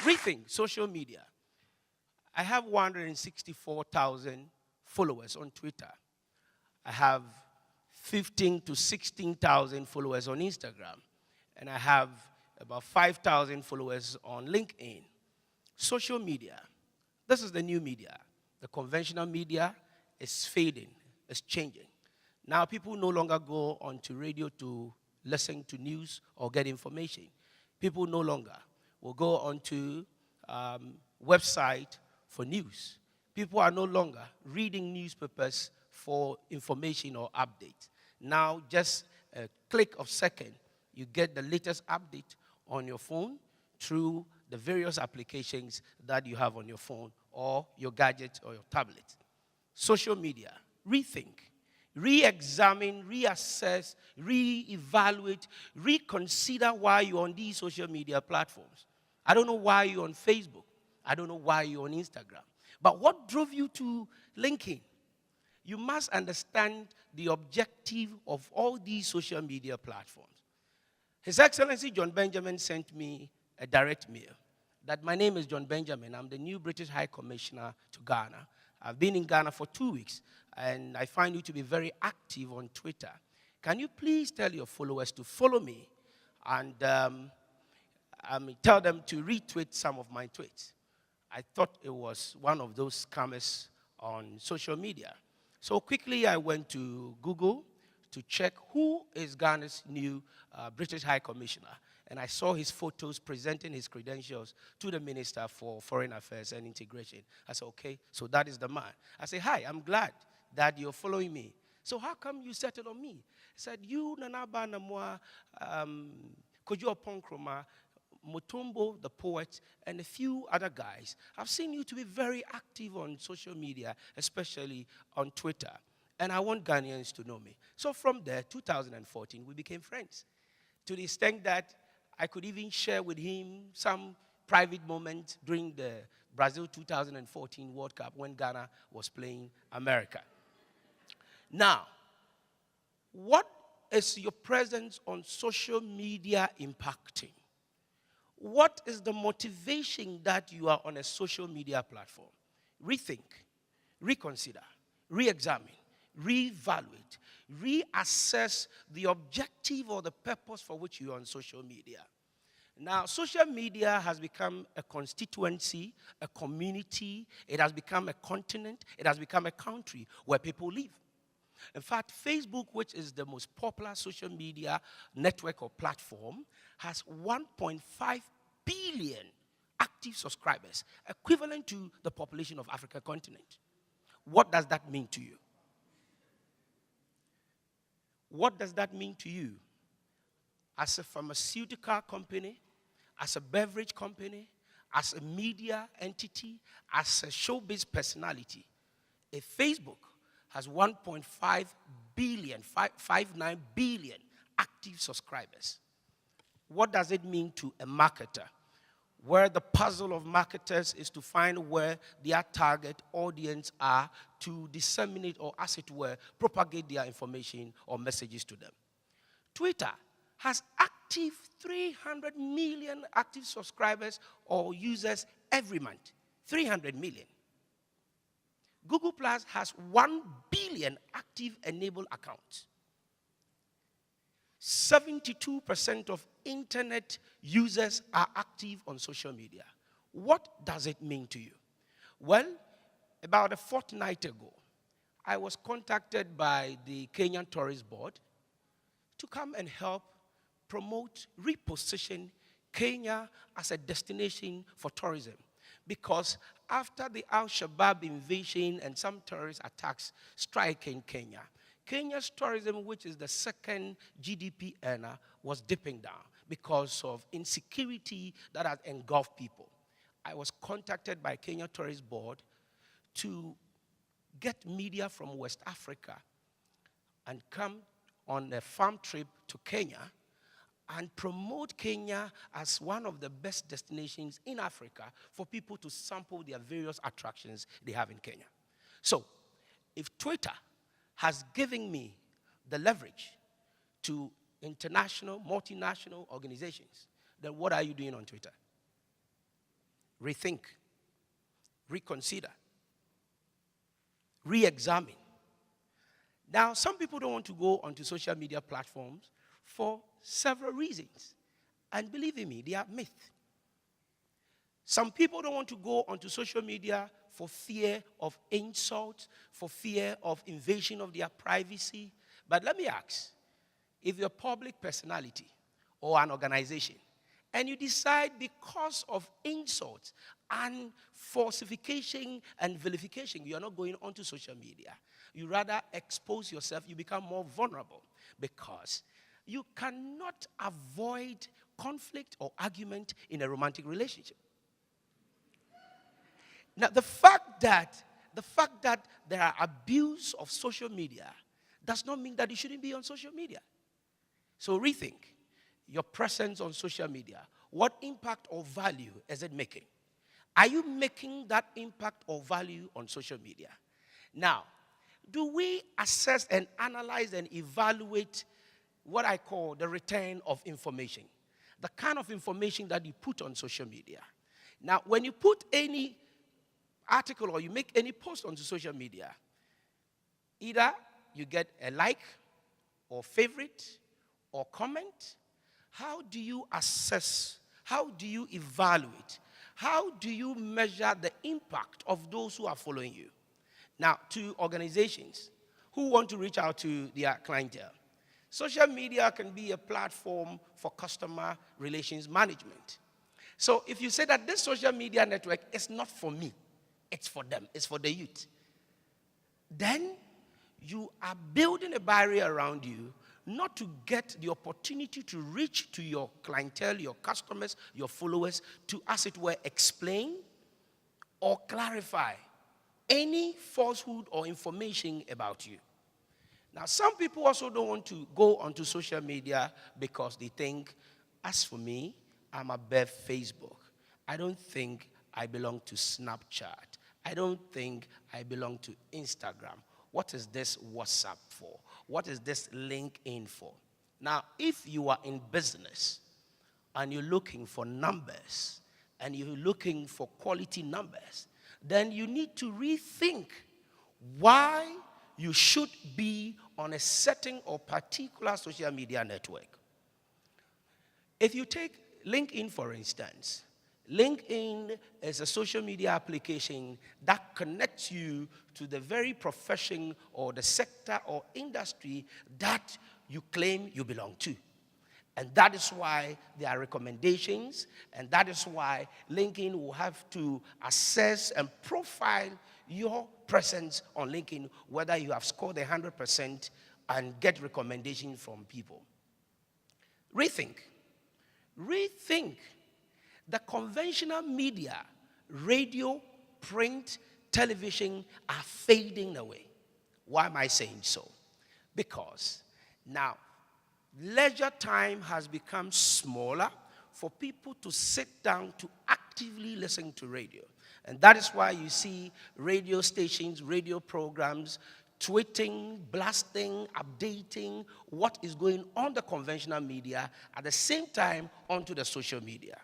Rethink social media. I have 164,000 followers on Twitter. I have 15 to 16,000 followers on Instagram. And I have about 5,000 followers on LinkedIn. Social media. This is the new media. The conventional media is fading, it's changing. Now people no longer go onto radio to listen to news or get information. People no longer will go onto website for news. People are no longer reading newspapers for information or updates. Now, just a click of second, you get the latest update on your phone through the various applications that you have on your phone or your gadget or your tablet. Social media, rethink, re-examine, reassess, re-evaluate, reconsider why you're on these social media platforms. I don't know why you're on Facebook. I don't know why you're on Instagram. But what drove you to LinkedIn? You must understand the objective of all these social media platforms. His Excellency John Benjamin sent me a direct mail that my name is John Benjamin. I'm the new British High Commissioner to Ghana. I've been in Ghana for 2 weeks, and I find you to be very active on Twitter. Can you please tell your followers to follow me and tell them to retweet some of my tweets? I thought it was one of those scammers on social media. So quickly I went to Google to check who is Ghana's new British High Commissioner. And I saw his photos presenting his credentials to the Minister for Foreign Affairs and Integration. I said, okay, so that is the man. I said, hi, I'm glad that you're following me. So how come you settled on me? He said, you, Nanaba Namwa, Kojo Ponkroma, Mutombo, the poet, and a few other guys. I've seen you to be very active on social media, especially on Twitter. And I want Ghanaians to know me. So from there, 2014, we became friends. To the extent that I could even share with him some private moments during the Brazil 2014 World Cup when Ghana was playing America. Now, what is your presence on social media impacting? What is the motivation that you are on a social media platform? Rethink, reconsider, re-examine, re-evaluate, reassess the objective or the purpose for which you are on social media. Now, social media has become a constituency, a community. It has become a continent. It has become a country where people live. In fact, Facebook, which is the most popular social media network or platform, has 1.5 billion active subscribers, equivalent to the population of Africa continent. What does that mean to you? What does that mean to you? As a pharmaceutical company, as a beverage company, as a media entity, as a showbiz personality, if Facebook has 1.5 billion, 59 billion active subscribers, what does it mean to a marketer? Where the puzzle of marketers is to find where their target audience are to disseminate or, as it were, propagate their information or messages to them. Twitter has active 300 million active subscribers or users every month. 300 million. Google Plus has 1 billion active enabled accounts. 72% of internet users are active on social media. What does it mean to you? Well, about a fortnight ago, I was contacted by the Kenyan Tourist Board to come and help promote, reposition Kenya as a destination for tourism. Because after the Al-Shabaab invasion and some terrorist attacks striking Kenya, Kenya's tourism, which is the second GDP earner, was dipping down because of insecurity that has engulfed people. I was contacted by Kenya Tourist Board to get media from West Africa and come on a farm trip to Kenya and promote Kenya as one of the best destinations in Africa for people to sample their various attractions they have in Kenya. So, if Twitter has given me the leverage to international, multinational organizations, then what are you doing on Twitter? Rethink, reconsider, re-examine. Now, some people don't want to go onto social media platforms for several reasons. And believe in me, they are myths. Some people don't want to go onto social media for fear of insults, for fear of invasion of their privacy. But let me ask, if you're a public personality or an organization, and you decide because of insults and falsification and vilification, you're not going onto social media, you rather expose yourself, you become more vulnerable because you cannot avoid conflict or argument in a romantic relationship. Now, the fact that there are abuse of social media does not mean that you shouldn't be on social media. So rethink your presence on social media. What impact or value is it making? Are you making that impact or value on social media? Now, do we assess and analyze and evaluate what I call the return of information? The kind of information that you put on social media. Now, when you put any article or you make any post on social media, either you get a like or favorite or comment. How do you assess? How do you evaluate? How do you measure the impact of those who are following you? Now, to organizations who want to reach out to their clientele, social media can be a platform for customer relations management. So if you say that this social media network is not for me, it's for them, it's for the youth, then you are building a barrier around you not to get the opportunity to reach to your clientele, your customers, your followers, to, as it were, explain or clarify any falsehood or information about you. Now, some people also don't want to go onto social media because they think, as for me, I'm above Facebook. I don't think I belong to Snapchat. I don't think I belong to Instagram. What is this WhatsApp for? What is this LinkedIn for? Now, if you are in business and you're looking for numbers and you're looking for quality numbers, then you need to rethink why you should be on a certain or particular social media network. If you take LinkedIn, for instance, LinkedIn is a social media application that connects you to the very profession or the sector or industry that you claim you belong to. And that is why there are recommendations, and that is why LinkedIn will have to assess and profile your presence on LinkedIn, whether you have scored 100% and get recommendations from people. Rethink. The conventional media, radio, print, television are fading away. Why am I saying so? Because now leisure time has become smaller for people to sit down to actively listen to radio. And that is why you see radio stations, radio programs, tweeting, blasting, updating what is going on the conventional media at the same time onto the social media.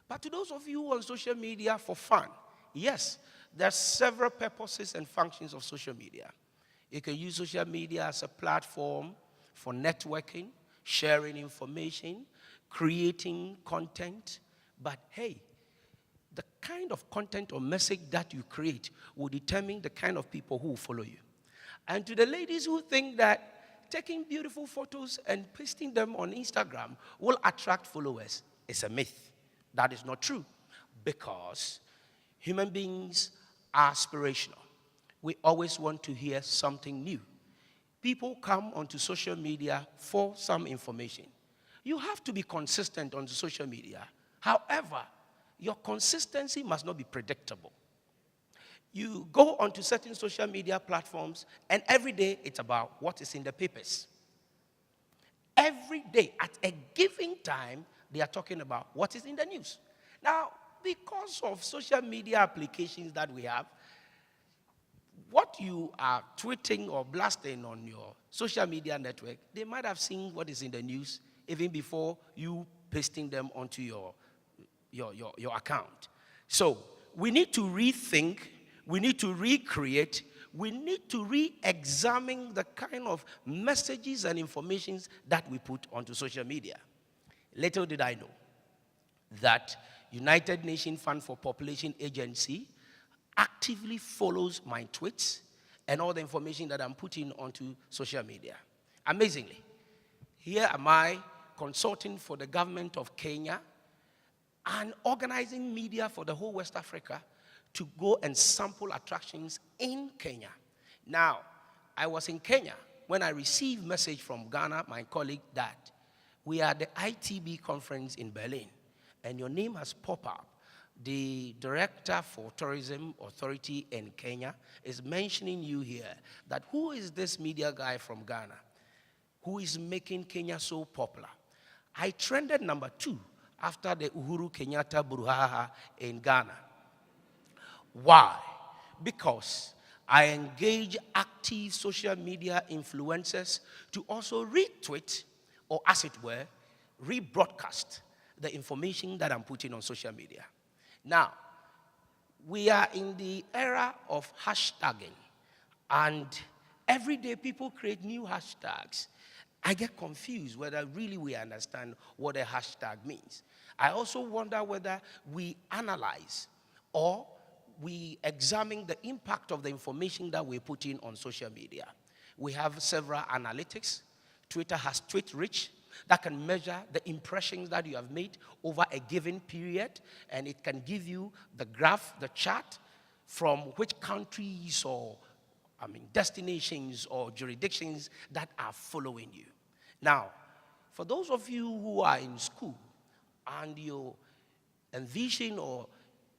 But to those of you who are on social media for fun, yes, there are several purposes and functions of social media. You can use social media as a platform for networking, sharing information, creating content. But hey, the kind of content or message that you create will determine the kind of people who will follow you. And to the ladies who think that taking beautiful photos and pasting them on Instagram will attract followers, it's a myth. That is not true, because human beings are aspirational. We always want to hear something new. People come onto social media for some information. You have to be consistent on social media. However, your consistency must not be predictable. You go onto certain social media platforms, and every day it's about what is in the papers. Every day, at a given time, they are talking about what is in the news. Now, because of social media applications that we have, what you are tweeting or blasting on your social media network, they might have seen what is in the news even before you pasting them onto your account. So we need to rethink, we need to recreate, we need to re-examine the kind of messages and informations that we put onto social media. Little did I know that United Nations Fund for Population Agency actively follows my tweets and all the information that I'm putting onto social media. Amazingly, here am I consulting for the government of Kenya and organizing media for the whole West Africa to go and sample attractions in Kenya. Now, I was in Kenya when I received a message from Ghana, my colleague, that we are at the ITB conference in Berlin, and your name has popped up. The Director for Tourism Authority in Kenya is mentioning you here, that who is this media guy from Ghana who is making Kenya so popular? I trended number 2 after the Uhuru Kenyatta Brouhaha in Ghana. Why? Because I engage active social media influencers to also retweet, or as it were, rebroadcast the information that I'm putting on social media. Now, we are in the era of hashtagging, and every day people create new hashtags. I get confused whether really we understand what a hashtag means. I also wonder whether we analyze or we examine the impact of the information that we're putting on social media. We have several analytics. Twitter has TweetRich that can measure the impressions that you have made over a given period, and it can give you the graph, the chart, from which countries or destinations or jurisdictions that are following you. Now, for those of you who are in school and you envision or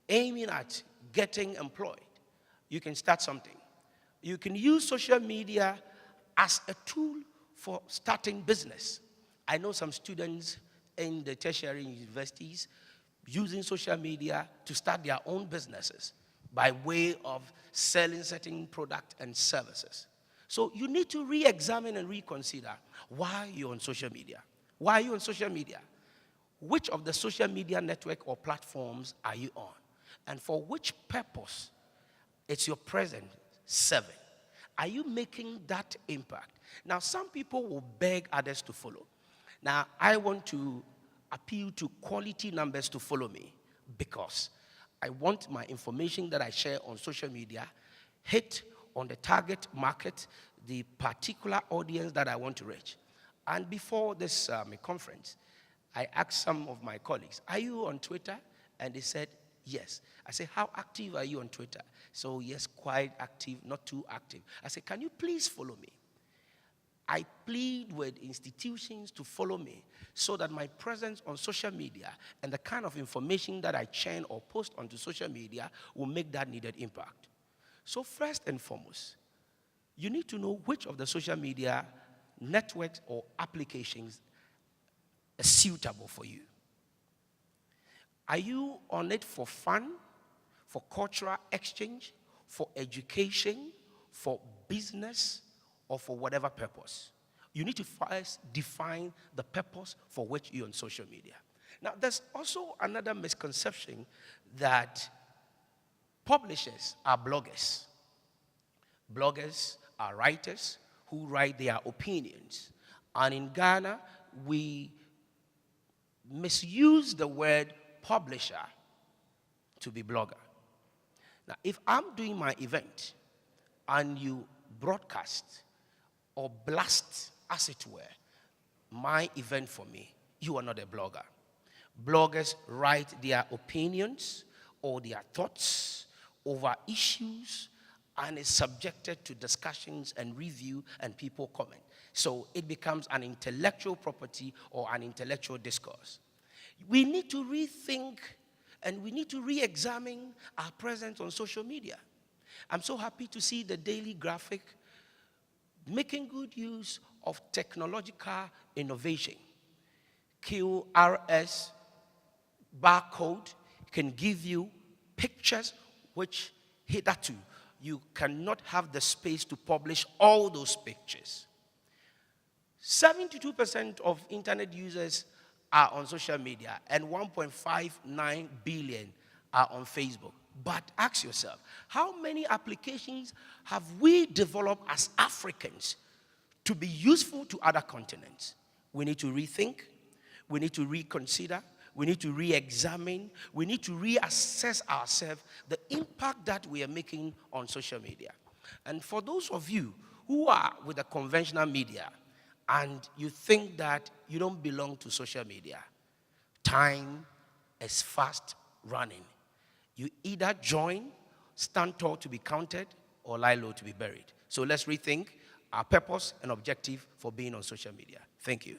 aiming at getting employed, you can start something. You can use social media as a tool for starting business. I know some students in the tertiary universities using social media to start their own businesses by way of selling certain products and services. So you need to re-examine and reconsider why you're on social media. Why are you on social media? Which of the social media network or platforms are you on? And for which purpose it's your present serving? Are you making that impact? Now, some people will beg others to follow. Now, I want to appeal to quality numbers to follow me because I want my information that I share on social media hit on the target market, the particular audience that I want to reach. And before this conference, I asked some of my colleagues, are you on Twitter? And they said, yes. I said, how active are you on Twitter? So, yes, quite active, not too active. I said, can you please follow me? I plead with institutions to follow me so that my presence on social media and the kind of information that I churn or post onto social media will make that needed impact. So first and foremost, you need to know which of the social media networks or applications are suitable for you. Are you on it for fun, for cultural exchange, for education, for business, or for whatever purpose? You need to first define the purpose for which you're on social media. Now, there's also another misconception that publishers are bloggers. Bloggers are writers who write their opinions. And in Ghana, we misuse the word publisher to be blogger. Now, if I'm doing my event and you broadcast or blast, as it were, my event for me, you are not a blogger. Bloggers write their opinions or their thoughts over issues and is subjected to discussions and review and people comment. So it becomes an intellectual property or an intellectual discourse. We need to rethink and we need to re-examine our presence on social media. I'm so happy to see the Daily Graphic making good use of technological innovation. QRS barcode can give you pictures which hitherto you cannot have the space to publish all those pictures. 72% of internet users are on social media, and 1.59 billion are on Facebook. But ask yourself, how many applications have we developed as Africans to be useful to other continents? We need to rethink, we need to reconsider, we need to re-examine, we need to reassess ourselves, the impact that we are making on social media. And for those of you who are with the conventional media and you think that you don't belong to social media, time is fast running. You either join, stand tall to be counted, or lie low to be buried. So let's rethink our purpose and objective for being on social media. Thank you.